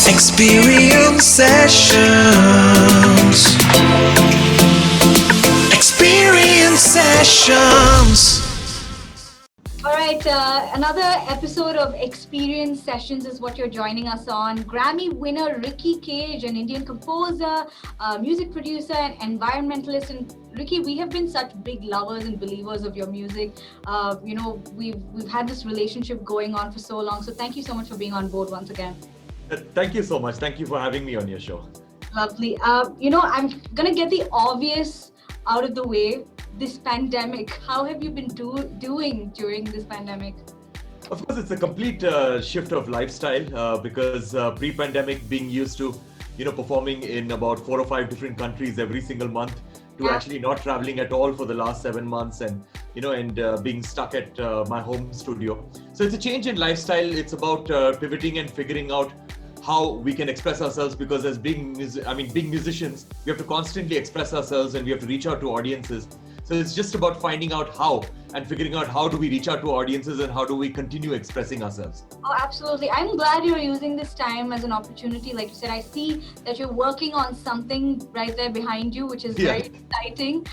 Xperience Sessions. Xperience Sessions. All right, another episode of Xperience Sessions is what you're joining us on. Grammy winner Ricky Cage, an Indian composer, music producer, and environmentalist. And Ricky, we have been such big lovers and believers of your music. We've had this relationship going on for so long. So thank you so much for being on board once again. Thank you so much. Thank you for having me on your show. Lovely. I'm gonna get the obvious out of the way. This pandemic, how have you been doing during this pandemic? Of course, it's a complete shift of lifestyle because pre-pandemic being used to, performing in about 4 or 5 different countries every single month to actually not traveling at all for the last 7 months and being stuck at my home studio. So it's a change in lifestyle. It's about pivoting and figuring out how we can express ourselves, because as being musicians, we have to constantly express ourselves and we have to reach out to audiences. So it's just about finding out how and figuring out how do we reach out to audiences and how do we continue expressing ourselves. Oh, absolutely. I'm glad you're using this time as an opportunity. Like you said, I see that you're working on something right there behind you, which is very exciting.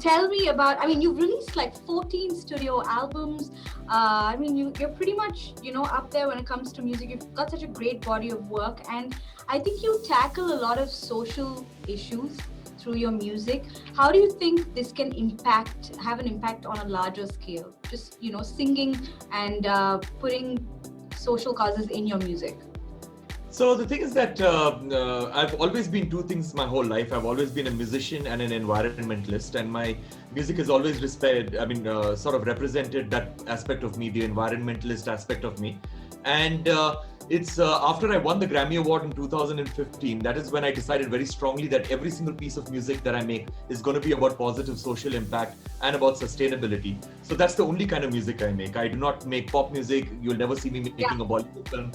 Tell me about, you've released like 14 studio albums. You're pretty much, up there when it comes to music. You've got such a great body of work. And I think you tackle a lot of social issues through your music. How do you think this can have an impact on a larger scale? Just, singing and putting social causes in your music. So the thing is that I've always been two things my whole life. I've always been a musician and an environmentalist, and my music has always sort of represented that aspect of me, the environmentalist aspect of me. And it's after I won the Grammy Award in 2015, that is when I decided very strongly that every single piece of music that I make is going to be about positive social impact and about sustainability. So that's the only kind of music I make. I do not make pop music. You'll never see me making a Bollywood film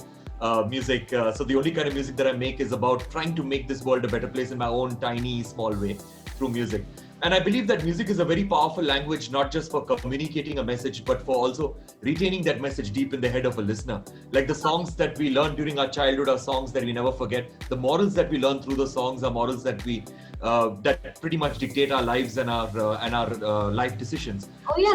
music. So the only kind of music that I make is about trying to make this world a better place in my own tiny, small way through music. And I believe that music is a very powerful language, not just for communicating a message, but for also retaining that message deep in the head of a listener. Like the songs that we learn during our childhood are songs that we never forget. The morals that we learn through the songs are morals that that pretty much dictate our lives and our life decisions. Oh yeah,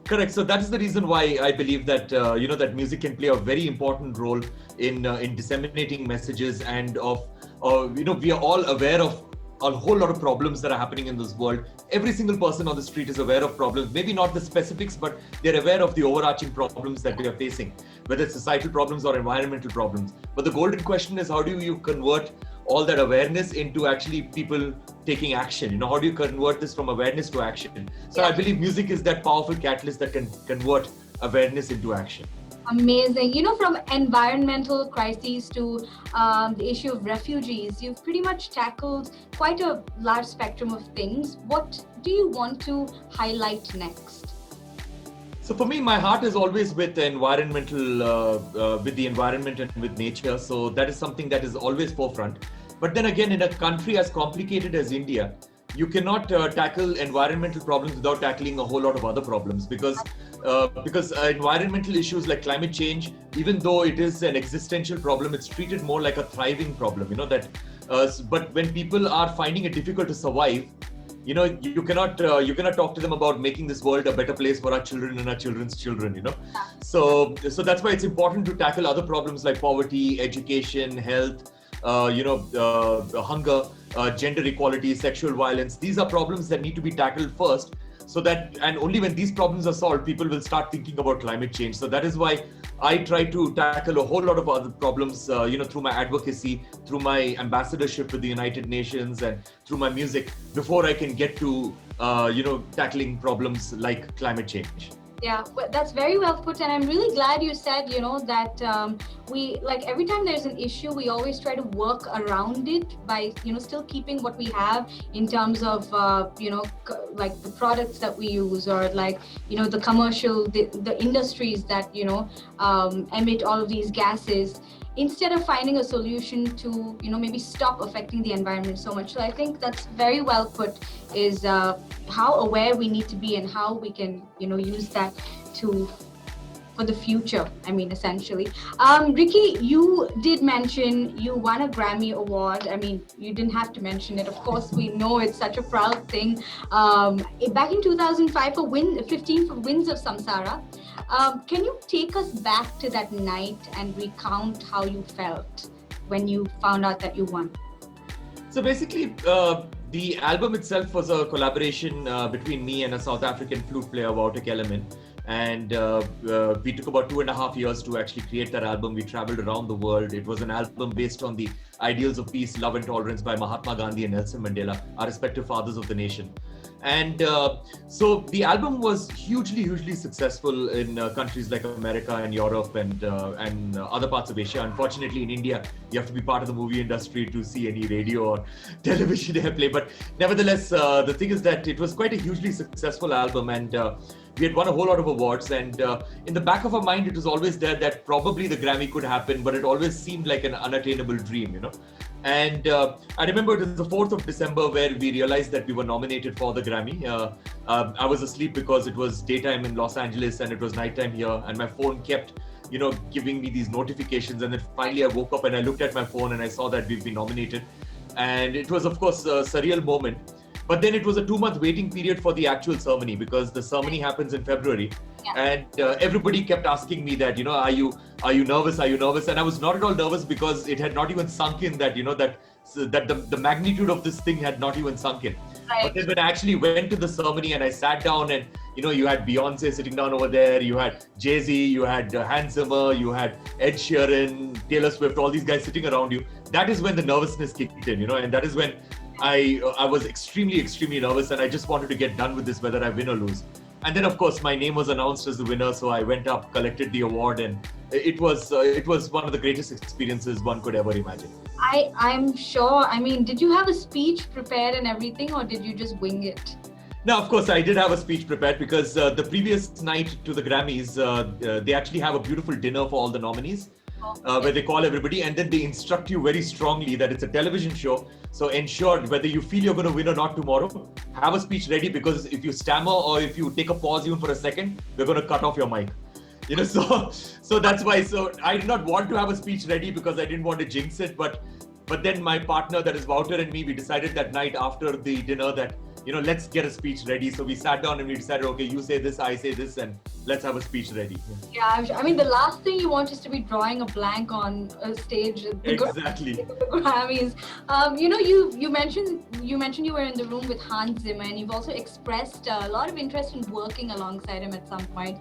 Correct. So that is the reason why I believe that that music can play a very important role in disseminating messages and we are all aware of a whole lot of problems that are happening in this world. Every single person on the street is aware of problems, maybe not the specifics, but they're aware of the overarching problems that we are facing, whether it's societal problems or environmental problems. But the golden question is, how do you convert all that awareness into actually people taking action? How do you convert this from awareness to action? So I believe music is that powerful catalyst that can convert awareness into action. Amazing. From environmental crises to the issue of refugees, you've pretty much tackled quite a large spectrum of things. What do you want to highlight next? So for me, my heart is always with the environment and with nature. So that is something that is always forefront. But then again, in a country as complicated as India, you cannot tackle environmental problems without tackling a whole lot of other problems, because environmental issues like climate change, even though it is an existential problem, it's treated more like a thriving problem. But when people are finding it difficult to survive, you cannot talk to them about making this world a better place for our children and our children's children. So that's why it's important to tackle other problems like poverty, education, health, hunger, gender equality, sexual violence. These are problems that need to be tackled first, so that, and only when these problems are solved, people will start thinking about climate change. So that is why I try to tackle a whole lot of other problems, through my advocacy, through my ambassadorship with the United Nations, and through my music, before I can get to, tackling problems like climate change. Yeah, well, that's very well put, and I'm really glad you said, that we, like, every time there's an issue, we always try to work around it by, still keeping what we have in terms of, like the products that we use, or like, the commercial, the industries that, emit all of these gases, instead of finding a solution to, maybe stop affecting the environment so much. So I think that's very well put, is how aware we need to be and how we can, use that to for the future. I mean, essentially. Ricky, you did mention you won a Grammy Award. I mean, you didn't have to mention it. Of course, we know it's such a proud thing. Back in 2005 for 15 for Winds of Samsara. Can you take us back to that night and recount how you felt when you found out that you won? So basically, the album itself was a collaboration between me and a South African flute player, Wouter Kellerman. And we took about 2.5 years to actually create that album. We traveled around the world. It was an album based on the ideals of peace, love, and tolerance by Mahatma Gandhi and Nelson Mandela, our respective fathers of the nation. And so the album was hugely successful in countries like America and Europe and other parts of Asia. Unfortunately, in India, you have to be part of the movie industry to see any radio or television airplay. But nevertheless, the thing is that it was quite a hugely successful album, and we had won a whole lot of awards. And in the back of our mind, it was always there that probably the Grammy could happen, but it always seemed like an unattainable dream, you know. And I remember it was the 4th of December where we realized that we were nominated for the Grammy. I was asleep because it was daytime in Los Angeles and it was nighttime here, and my phone kept, you know, giving me these notifications. And then finally I woke up and I looked at my phone and I saw that we've been nominated. And it was, of course, a surreal moment. But then it was a 2-month waiting period for the actual ceremony, because the ceremony happens in February. Yeah. And everybody kept asking me that, you know, are you nervous? Are you nervous? And I was not at all nervous, because it had not even sunk in that, you know, that the magnitude of this thing had not even sunk in. Right. But then when I actually went to the ceremony and I sat down, and, you know, you had Beyonce sitting down over there, you had Jay-Z, you had Hans Zimmer, you had Ed Sheeran, Taylor Swift, all these guys sitting around you. That is when the nervousness kicked in, you know, and that is when I was extremely nervous, and I just wanted to get done with this, whether I win or lose. And then, of course, my name was announced as the winner, so I went up, collected the award, and it was one of the greatest experiences one could ever imagine. I'm sure. I mean, did you have a speech prepared and everything, or did you just wing it? No, of course, I did have a speech prepared, because the previous night to the Grammys, they actually have a beautiful dinner for all the nominees. Where they call everybody, and then they instruct you very strongly that it's a television show. So ensure, whether you feel you're going to win or not tomorrow, have a speech ready, because if you stammer or if you take a pause even for a second, we're going to cut off your mic. You know, so that's why. So I did not want to have a speech ready, because I didn't want to jinx it. But then my partner, that is Wouter, and me, we decided that night after the dinner that, you know, let's get a speech ready. So we sat down and we decided, okay, you say this, I say this, and let's have a speech ready. Yeah, I mean, the last thing you want is to be drawing a blank on a stage. Exactly. The Grammys. You know, you mentioned you were in the room with Hans Zimmer, and you've also expressed a lot of interest in working alongside him at some point.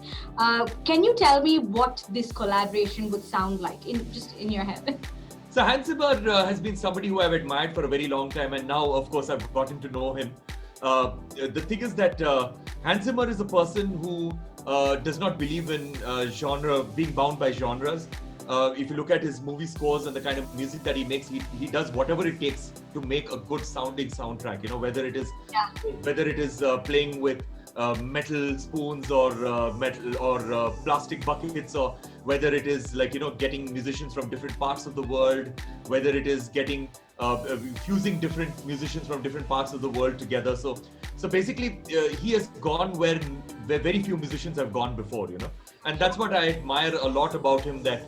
Can you tell me what this collaboration would sound like, in your head? So Hans Zimmer has been somebody who I've admired for a very long time, and now, of course, I've gotten to know him. The thing is that Hans Zimmer is a person who does not believe in genre, being bound by genres. If you look at his movie scores and the kind of music that he makes, he does whatever it takes to make a good sounding soundtrack. You know, whether it is playing with metal spoons or plastic buckets, or whether it is, like, you know, getting musicians from different parts of the world, whether it is getting fusing different musicians from different parts of the world together. So basically, he has gone where very few musicians have gone before, you know, and that's what I admire a lot about him. That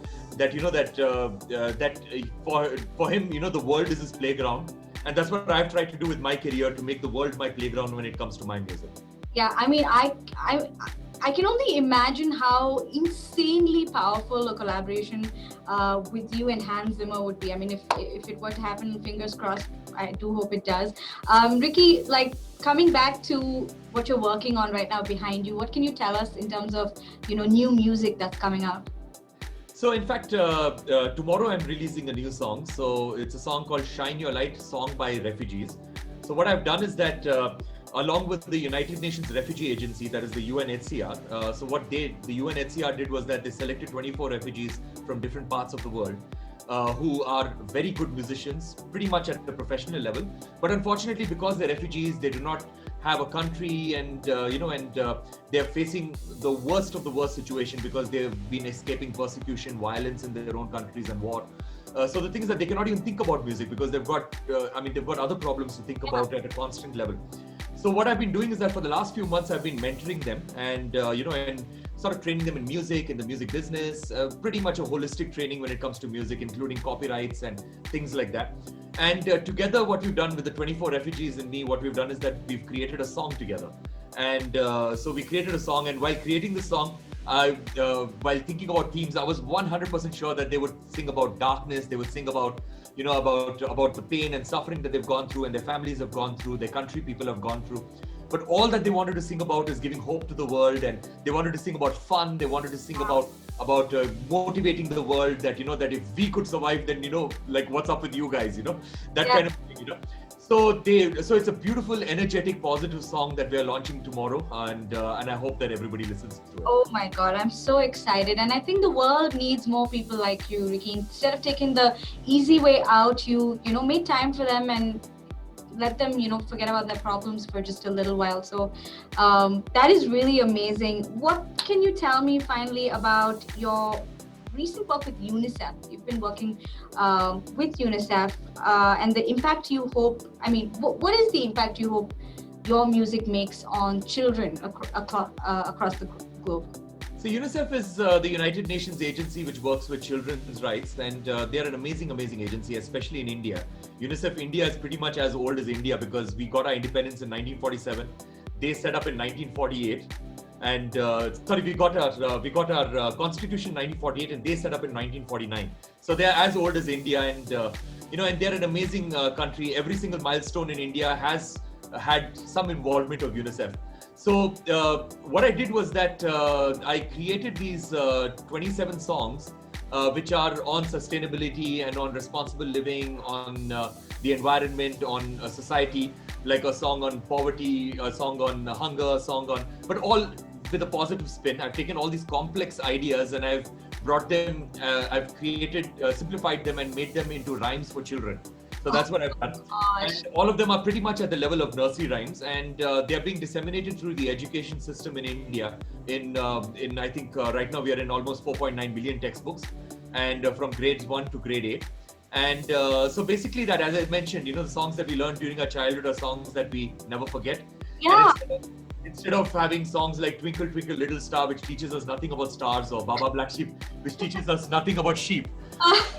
for him, you know, the world is his playground, and that's what I've tried to do with my career, to make the world my playground when it comes to my music. Yeah, I mean, I can only imagine how insanely powerful a collaboration with you and Hans Zimmer would be. I mean, if it were to happen, fingers crossed, I do hope it does. Ricky, like, coming back to what you're working on right now behind you, what can you tell us in terms of, you know, new music that's coming out? So in fact, tomorrow I'm releasing a new song. So it's a song called Shine Your Light, song by refugees. So what I've done is that along with the United Nations Refugee Agency, that is the UNHCR. So what the UNHCR did was that they selected 24 refugees from different parts of the world who are very good musicians, pretty much at the professional level. But unfortunately, because they're refugees, they do not have a country, and they're facing the worst of the worst situation, because they've been escaping persecution, violence in their own countries, and war. So the thing is that they cannot even think about music, because they've got other problems to think about at a constant level. So what I've been doing is that for the last few months, I've been mentoring them and, and sort of training them in music, in the music business, pretty much a holistic training when it comes to music, including copyrights and things like that. And together, what we've done with the 24 Refugees and me, what we've done is that we've created a song together. And so we created a song, and while creating the song, while thinking about themes, I was 100% sure that they would sing about darkness, they would sing about, about the pain and suffering that they've gone through and their families have gone through, their country people have gone through. But all that they wanted to sing about is giving hope to the world, and they wanted to sing about fun. They wanted to sing about motivating the world, that that if we could survive, then like what's up with you guys, that kind of thing, So it's a beautiful, energetic, positive song that we are launching tomorrow, and I hope that everybody listens to it. Oh my God, I'm so excited, and I think the world needs more people like you, Ricky. Instead of taking the easy way out, you made time for them and let them forget about their problems for just a little while. So that is really amazing. What can you tell me finally about your recent work with UNICEF? You've been working with UNICEF and the impact you hope, what is the impact you hope your music makes on children across the globe? So UNICEF is the United Nations agency which works with children's rights, and they are an amazing agency, especially in India. UNICEF India is pretty much as old as India, because we got our independence in 1947. They set up in 1948. And we got our constitution in 1948, and they set up in 1949. So they are as old as India, and and they're an amazing country. Every single milestone in India has had some involvement of UNICEF. So what I did was that I created these 27 songs which are on sustainability and on responsible living, on the environment, on society, like a song on poverty, a song on hunger, a song on, but all with a positive spin. I've taken all these complex ideas and I've brought them, I've created, simplified them and made them into rhymes for children. So that's what I've done. And all of them are pretty much at the level of nursery rhymes, and they are being disseminated through the education system in India. In I think right now we are in almost 4.9 billion textbooks, and from grades 1 to grade 8. And so basically that, as I mentioned, the songs that we learned during our childhood are songs that we never forget. Yeah. Instead of having songs like Twinkle Twinkle Little Star, which teaches us nothing about stars, or Baba Black Sheep, which teaches us nothing about sheep,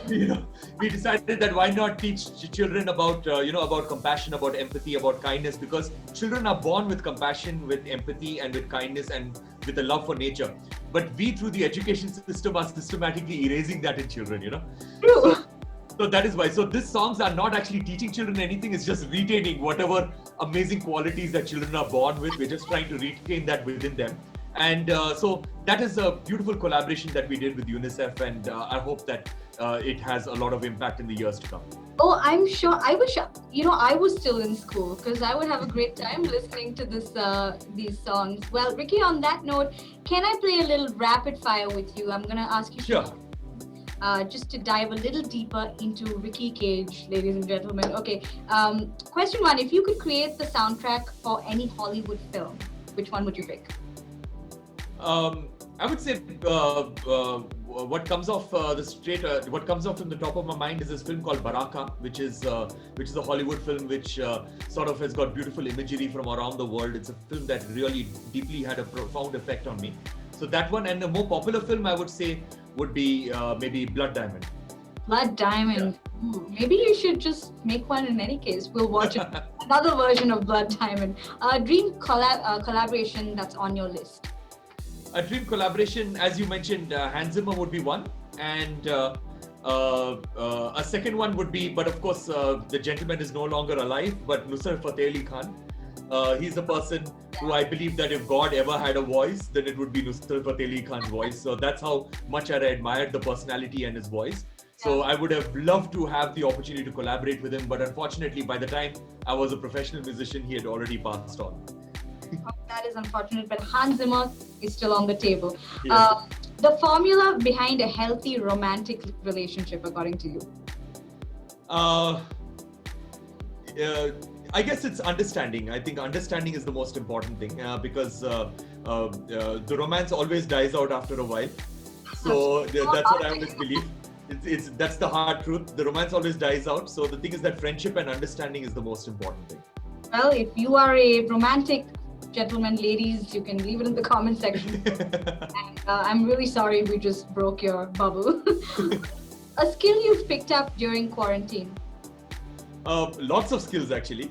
we decided that why not teach children about about compassion, about empathy, about kindness, because children are born with compassion, with empathy, and with kindness, and with a love for nature. But we, through the education system, are systematically erasing that in children. True. So that is why. So these songs are not actually teaching children anything. It's just retaining whatever amazing qualities that children are born with. We're just trying to retain that within them. And so that is a beautiful collaboration that we did with UNICEF. And I hope that it has a lot of impact in the years to come. Oh, I'm sure. I wish, I was still in school, because I would have a great time listening to these songs. Well, Ricky, on that note, can I play a little rapid fire with you? I'm going to ask you. Sure. Just to dive a little deeper into Ricky Cage, ladies and gentlemen. Okay, question 1, if you could create the soundtrack for any Hollywood film, which one would you pick? I would say what comes off what comes off from the top of my mind is this film called Baraka, which is a Hollywood film which sort of has got beautiful imagery from around the world. It's a film that really deeply had a profound effect on me. So that one, and a more popular film I would say would be maybe Blood Diamond. Blood Diamond. Yeah. Ooh, maybe you should just make one in any case. We'll watch another version of Blood Diamond. Dream collaboration that's on your list. A dream collaboration, as you mentioned, Hans Zimmer would be one, and a second one would be, but of course the gentleman is no longer alive, but Nusrat Fateh Ali Khan. He's a person who I believe that if God ever had a voice, then it would be Nusrat Fateh Ali Khan's voice. So that's how much I admired the personality and his voice. So I would have loved to have the opportunity to collaborate with him, but unfortunately, by the time I was a professional musician, he had already passed on. Oh, that is unfortunate, but Hans Zimmer is still on the table. Yes. The formula behind a healthy romantic relationship, according to you? I guess it's understanding. I think understanding is the most important thing because the romance always dies out after a while. So that's what I always believe. That's the hard truth. The romance always dies out. So the thing is that friendship and understanding is the most important thing. Well, if you are a romantic gentleman, ladies, you can leave it in the comment section. And I'm really sorry we just broke your bubble. A skill you've picked up during quarantine? Lots of skills actually.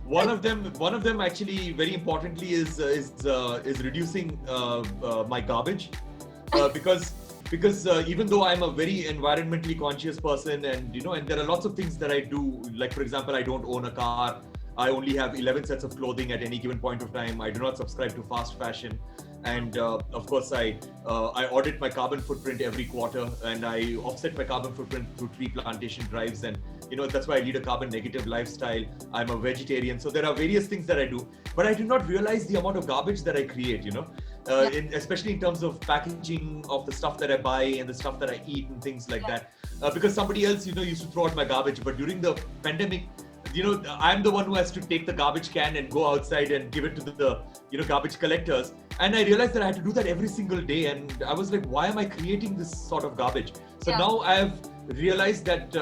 One of them actually, very importantly, is reducing my garbage, because even though I'm a very environmentally conscious person, and there are lots of things that I do, like for example, I don't own a car. I only have 11 sets of clothing at any given point of time. I do not subscribe to fast fashion. And of course, I audit my carbon footprint every quarter, and I offset my carbon footprint through tree plantation drives. And that's why I lead a carbon negative lifestyle. I'm a vegetarian. So there are various things that I do, but I do not realize the amount of garbage that I create, especially in terms of packaging of the stuff that I buy and the stuff that I eat and things like that. Because somebody else, used to throw out my garbage, but during the pandemic, I'm the one who has to take the garbage can and go outside and give it to the garbage collectors. And I realized that I had to do that every single day. And I was like, why am I creating this sort of garbage? So now I've realized that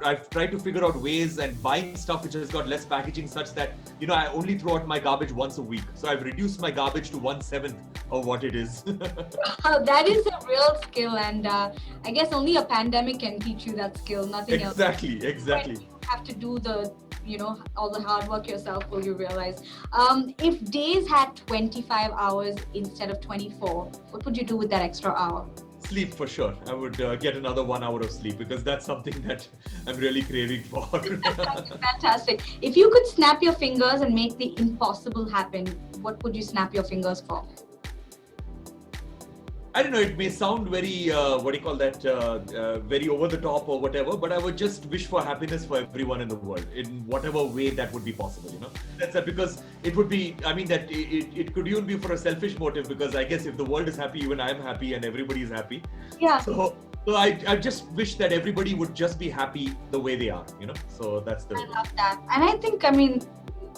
I've tried to figure out ways and buying stuff which has got less packaging, such that, I only throw out my garbage once a week. So I've reduced my garbage to 1/7 of what it is. That is a real skill. And I guess only a pandemic can teach you that skill, nothing else. Exactly. When you have to do all the hard work yourself, will you realize. If days had 25 hours instead of 24, what would you do with that extra hour? Sleep, for sure. I would get another 1 hour of sleep, because that's something that I'm really craving for. Fantastic. If you could snap your fingers and make the impossible happen, what would you snap your fingers for? I don't know, it may sound very, very over the top or whatever, but I would just wish for happiness for everyone in the world, in whatever way that would be possible, That's that, because it would be, it could even be for a selfish motive, because I guess if the world is happy, even I'm happy and everybody is happy. Yeah. So I just wish that everybody would just be happy the way they are, So that's the... I love that. And I think,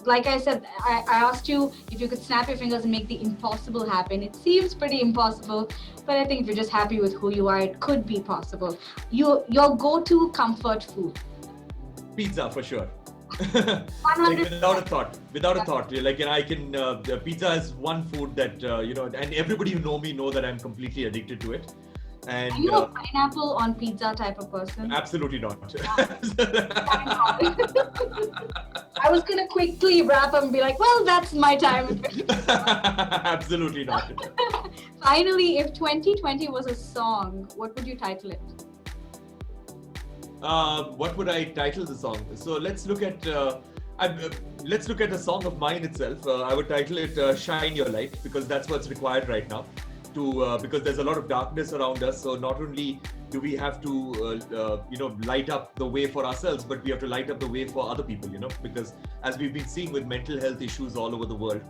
like I said, I asked you if you could snap your fingers and make the impossible happen. It seems pretty impossible, but I think if you're just happy with who you are, it could be possible. Your go-to comfort food? Pizza, for sure. 100%. Without a thought. I can, pizza is one food that, and everybody who know me know that I'm completely addicted to it. And, are you a pineapple on pizza type of person? Absolutely not. I was going to quickly wrap up and be like, well, that's my time. Absolutely not. Finally, if 2020 was a song, what would you title it? What would I title the song? So let's look at a song of mine itself. I would title it Shine Your Light, because that's what's required right now. Because there's a lot of darkness around us. So not only do we have to, light up the way for ourselves, but we have to light up the way for other people, because as we've been seeing with mental health issues all over the world,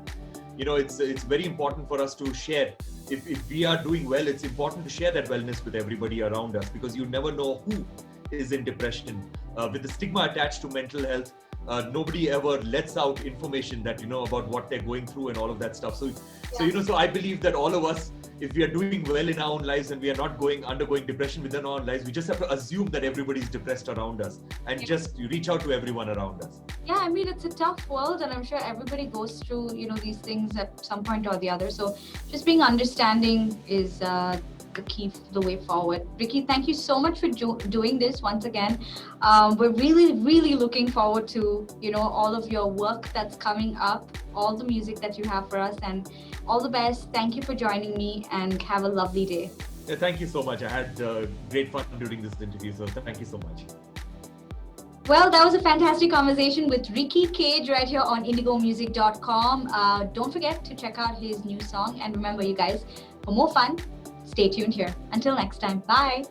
it's very important for us to share. If we are doing well, it's important to share that wellness with everybody around us, because you never know who is in depression. With the stigma attached to mental health, nobody ever lets out information that, about what they're going through and all of that stuff. So I believe that all of us, if we are doing well in our own lives and we are not undergoing depression within our own lives, we just have to assume that everybody's depressed around us and just reach out to everyone around us. Yeah, it's a tough world, and I'm sure everybody goes through, these things at some point or the other. So just being understanding is the key, the way forward. Ricky, thank you so much for doing this once again. We're really, really looking forward to, all of your work that's coming up, all the music that you have for us, and all the best. Thank you for joining me, and have a lovely day. Yeah, thank you so much. I had great fun during this interview, so thank you so much. Well, that was a fantastic conversation with Ricky Cage right here on indigomusic.com. Don't forget to check out his new song. And remember, you guys, for more fun, stay tuned here. Until next time, bye.